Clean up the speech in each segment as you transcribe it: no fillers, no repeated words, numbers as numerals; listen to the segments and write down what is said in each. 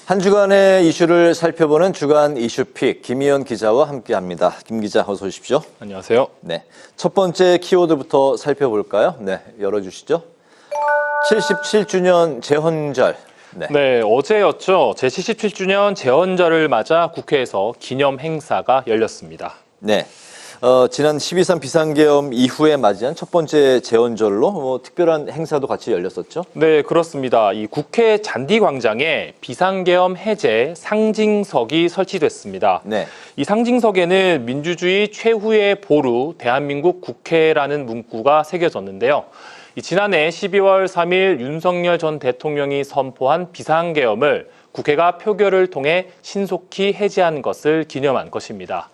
한 주간의 이슈를 살펴보는 주간 이슈픽 김희연 기자와 함께합니다. 김 기자 어서 오십시오. 안녕하세요. 네, 첫 번째 키워드부터 살펴볼까요? 네, 열어주시죠. 77주년 재헌절. 네, 어제였죠. 제77주년 재헌절을 맞아 국회에서 기념 행사가 열렸습니다. 네. 지난 12.3 비상계엄 이후에 맞이한 첫 번째 재헌절로 특별한 행사도 같이 열렸었죠? 네, 그렇습니다. 이 국회 잔디광장에 비상계엄 해제 상징석이 설치됐습니다. 네. 이 상징석에는 민주주의 최후의 보루 대한민국 국회라는 문구가 새겨졌는데요. 지난해 12월 3일 윤석열 전 대통령이 선포한 비상계엄을 국회가 표결을 통해 신속히 해제한 것을 기념한 것입니다.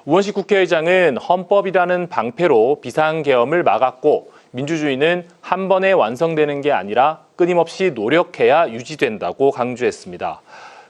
우원식 국회의장은 헌법이라는 방패로 비상계엄을 막았고 민주주의는 한 번에 완성되는 게 아니라 끊임없이 노력해야 유지된다고 강조했습니다.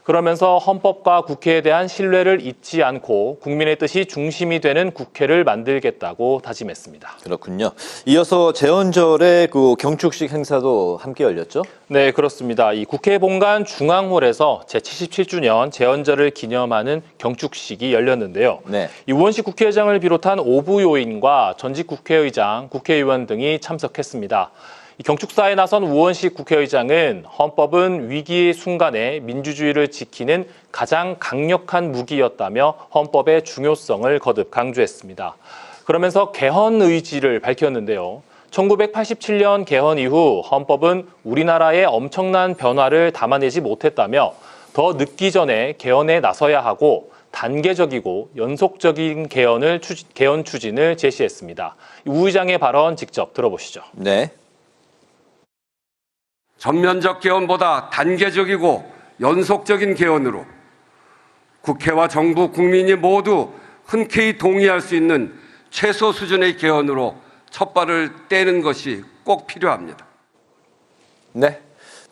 그러면서 헌법과 국회에 대한 신뢰를 잊지 않고 국민의 뜻이 중심이 되는 국회를 만들겠다고 다짐했습니다. 그렇군요. 이어서 재헌절의 경축식 행사도 함께 열렸죠? 네, 그렇습니다. 이 국회 본관 중앙홀에서 제77주년 재헌절을 기념하는 경축식이 열렸는데요. 네. 이 우원식 국회의장을 비롯한 5부 요인과 전직 국회의장, 국회의원 등이 참석했습니다. 이 경축사에 나선 우원식 국회의장은 헌법은 위기의 순간에 민주주의를 지키는 가장 강력한 무기였다며 헌법의 중요성을 거듭 강조했습니다. 그러면서 개헌 의지를 밝혔는데요. 1987년 개헌 이후 헌법은 우리나라의 엄청난 변화를 담아내지 못했다며 더 늦기 전에 개헌에 나서야 하고 단계적이고 연속적인 개헌 추진을 제시했습니다. 우 의장의 발언 직접 들어보시죠. 네. 전면적 개헌보다 단계적이고 연속적인 개헌으로 국회와 정부, 국민이 모두 흔쾌히 동의할 수 있는 최소 수준의 개헌으로 첫 발을 떼는 것이 꼭 필요합니다. 네.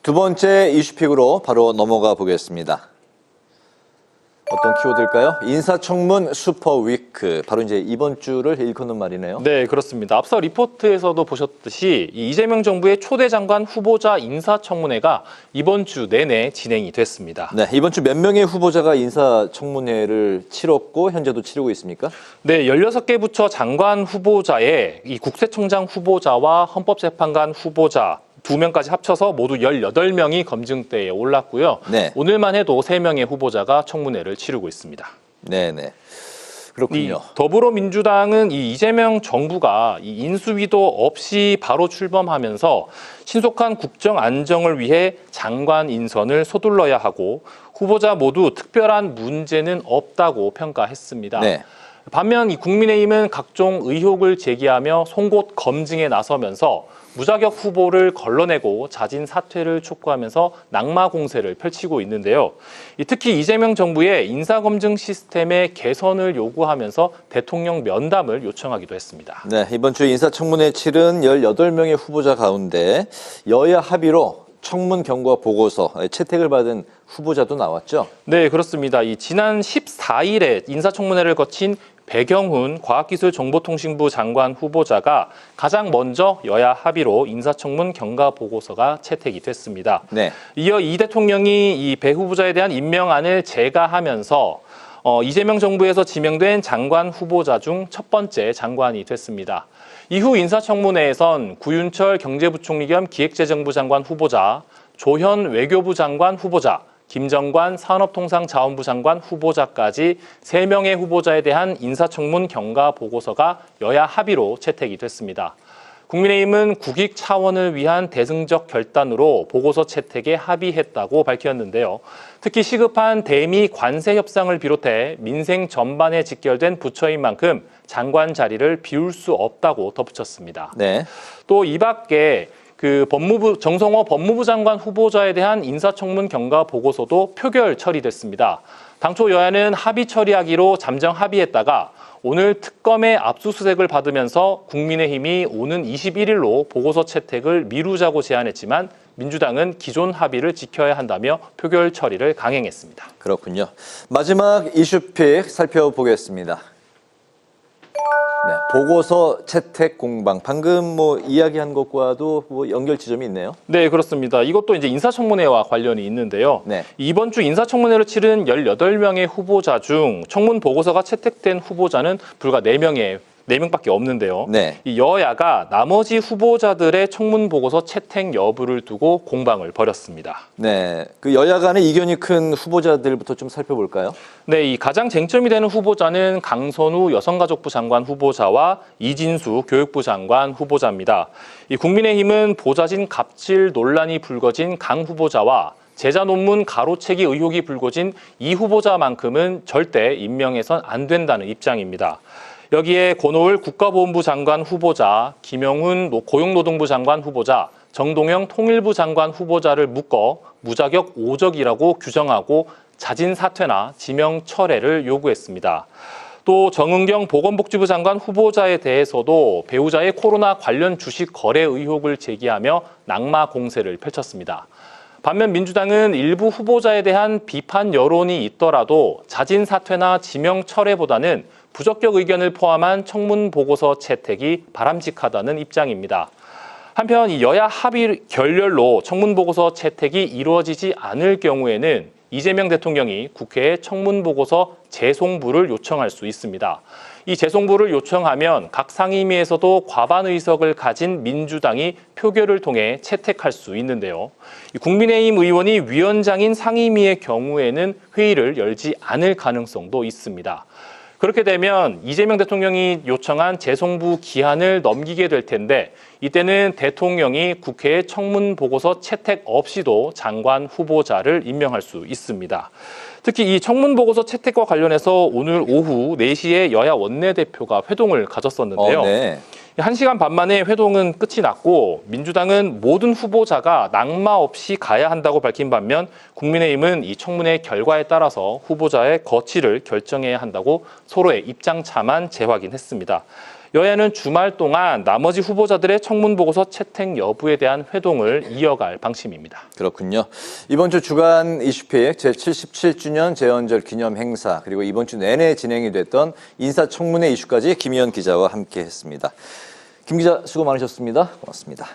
두 번째 이슈픽으로 바로 넘어가 보겠습니다. 어떤 키워드일까요? 인사청문 슈퍼위크. 바로 이제 이번 주를 일컫는 말이네요. 네, 그렇습니다. 앞서 리포트에서도 보셨듯이 이재명 정부의 초대 장관 후보자 인사청문회가 이번 주 내내 진행이 됐습니다. 네, 이번 주 몇 명의 후보자가 인사청문회를 치렀고 현재도 치르고 있습니까? 네, 16개 부처 장관 후보자에 이 국세청장 후보자와 헌법재판관 후보자 2명까지 합쳐서 모두 18명이 검증대에 올랐고요. 네. 오늘만 해도 3명의 후보자가 청문회를 치르고 있습니다. 네네. 그렇군요. 더불어민주당은 이 이재명 정부가 이 인수위도 없이 바로 출범하면서 신속한 국정 안정을 위해 장관 인선을 서둘러야 하고 후보자 모두 특별한 문제는 없다고 평가했습니다. 네. 반면 이 국민의힘은 각종 의혹을 제기하며 송곳 검증에 나서면서 무자격 후보를 걸러내고 자진 사퇴를 촉구하면서 낙마 공세를 펼치고 있는데요. 특히 이재명 정부의 인사검증 시스템의 개선을 요구하면서 대통령 면담을 요청하기도 했습니다. 네, 이번 주 인사청문회 치른 18명의 후보자 가운데 여야 합의로 청문 경과 보고서 채택을 받은 후보자도 나왔죠? 네, 그렇습니다. 지난 14일에 인사청문회를 거친 배경훈 과학기술정보통신부 장관 후보자가 가장 먼저 여야 합의로 인사청문 경과 보고서가 채택이 됐습니다. 네. 이어 이 대통령이 이 배 후보자에 대한 임명안을 제가하면서 이재명 정부에서 지명된 장관 후보자 중 첫 번째 장관이 됐습니다. 이후 인사청문회에선 구윤철 경제부총리 겸 기획재정부 장관 후보자, 조현 외교부 장관 후보자, 김정관 산업통상자원부 장관 후보자까지 3명의 후보자에 대한 인사청문 경과 보고서가 여야 합의로 채택이 됐습니다. 국민의힘은 국익 차원을 위한 대승적 결단으로 보고서 채택에 합의했다고 밝혔는데요. 특히 시급한 대미 관세 협상을 비롯해 민생 전반에 직결된 부처인 만큼 장관 자리를 비울 수 없다고 덧붙였습니다. 네. 또 이 밖에 정성호 법무부 장관 후보자에 대한 인사청문 경과 보고서도 표결 처리됐습니다. 당초 여야는 합의 처리하기로 잠정 합의했다가 오늘 특검의 압수수색을 받으면서 국민의힘이 오는 21일로 보고서 채택을 미루자고 제안했지만 민주당은 기존 합의를 지켜야 한다며 표결 처리를 강행했습니다. 그렇군요. 마지막 이슈픽 살펴보겠습니다. 네, 보고서 채택 공방. 방금 뭐 이야기한 것과도 뭐 연결 지점이 있네요. 네, 그렇습니다. 이것도 이제 인사청문회와 관련이 있는데요. 네. 이번 주 인사청문회를 치른 18명의 후보자 중 청문 보고서가 채택된 후보자는 불과 4명밖에 없는데요. 네. 이 여야가 나머지 후보자들의 청문 보고서 채택 여부를 두고 공방을 벌였습니다. 네, 그 여야 간의 이견이 큰 후보자들부터 좀 살펴볼까요? 네, 이 가장 쟁점이 되는 후보자는 강선우 여성가족부 장관 후보자와 이진수 교육부 장관 후보자입니다. 이 국민의힘은 보좌진 갑질 논란이 불거진 강 후보자와 제자 논문 가로채기 의혹이 불거진 이 후보자만큼은 절대 임명해선 안 된다는 입장입니다. 여기에 권오을 국가보훈부 장관 후보자, 김영훈 고용노동부 장관 후보자, 정동영 통일부 장관 후보자를 묶어 무자격 5적이라고 규정하고 자진 사퇴나 지명 철회를 요구했습니다. 또 정은경 보건복지부 장관 후보자에 대해서도 배우자의 코로나 관련 주식 거래 의혹을 제기하며 낙마 공세를 펼쳤습니다. 반면 민주당은 일부 후보자에 대한 비판 여론이 있더라도 자진 사퇴나 지명 철회보다는 부적격 의견을 포함한 청문 보고서 채택이 바람직하다는 입장입니다. 한편 이 여야 합의 결렬로 청문 보고서 채택이 이루어지지 않을 경우에는 이재명 대통령이 국회에 청문 보고서 재송부를 요청할 수 있습니다. 이 재송부를 요청하면 각 상임위에서도 과반 의석을 가진 민주당이 표결을 통해 채택할 수 있는데요. 국민의힘 의원이 위원장인 상임위의 경우에는 회의를 열지 않을 가능성도 있습니다. 그렇게 되면 이재명 대통령이 요청한 재송부 기한을 넘기게 될 텐데 이때는 대통령이 국회에 청문 보고서 채택 없이도 장관 후보자를 임명할 수 있습니다. 특히 이 청문 보고서 채택과 관련해서 오늘 오후 4시에 여야 원내대표가 회동을 가졌었는데요. 네. 1시간 반 만에 회동은 끝이 났고 민주당은 모든 후보자가 낙마 없이 가야 한다고 밝힌 반면 국민의힘은 이 청문회 결과에 따라서 후보자의 거취를 결정해야 한다고 서로의 입장차만 재확인했습니다. 여야는 주말 동안 나머지 후보자들의 청문 보고서 채택 여부에 대한 회동을 이어갈 방침입니다. 그렇군요. 이번 주 주간 이슈픽 제77주년 재헌절 기념 행사 그리고 이번 주 내내 진행이 됐던 인사청문회 이슈까지 김희연 기자와 함께했습니다. 김 기자 수고 많으셨습니다. 고맙습니다.